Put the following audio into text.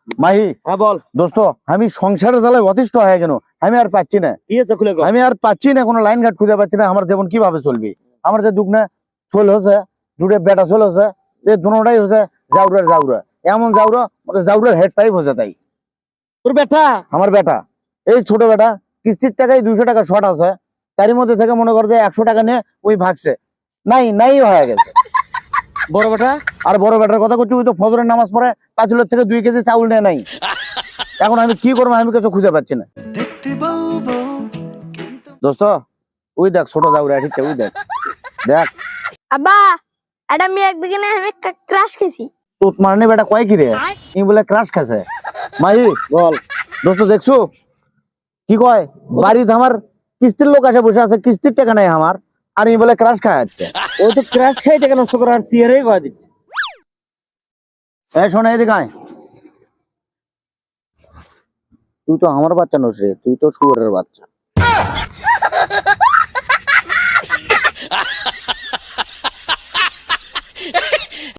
মাহি হ্যাঁ বল। দোস্ত, আমি সংসারের জ্বালায় অতিষ্ঠ হয়ে গেল। আমি আর পাচ্ছি না, কি আছে খুলে কর। আমি আর পাচ্ছি না, কোনো লাইন ঘাট খুঁজে পাচ্ছি না। আমার জীবন কিভাবে চলবে? আমার যে দুঃখ না চল হচ্ছে, দুটো বেটা চল হচ্ছে, এই দুটাই হচ্ছে জাউরার জাউরা। এমন জাউরা, জাউরার হেড পাইপ হচ্ছে। তাই তোর বেটা? আমার বেটা, এই ছোট বেটা, কিস্তির টাকায় 200 টাকা শর্ট আছে। তারই মধ্যে থেকে মনে কর যে 100 টাকা নিয়ে ওই ভাগছে, নাই নাই হয়ে গেছে। বড় বেটা? আর বড় বেটার কথা করছি, ওই তো ফজরের নামাজ পড়ে 5 কিলো থেকে 2 কেজি চাউল নেয় নাই। এখন আমি কি করবো, আমি কিছু খুঁজে পাচ্ছি না। দোস্ত, ওই দেখ ছোট জাউরা, ঠিক ওই দেখ, দেখ। আব্বা, এটা আমি একদিকে না আমি ক্রাশ খেয়েছি। তোর মারনি বেটা কয় কি রে, তুমি বলে ক্রাশ খাচ্ছে। মাই বল। দোস্ত দেখছো কি কয়, বাড়িতে আমার কিস্তির লোক আসে বসে আছে, কিস্তির টাকা নাই আমার, আর এই বলে ক্রাশ খায় যাচ্ছে। ওই তো ক্র্যাশ খাই টাকা নষ্ট করার সিয়ারেই কয়া দিচ্ছে। এই শোন, এদিকে আয়। তুই তো আমার বাচ্চা নস রে, তুই তো শুয়োরের বাচ্চা।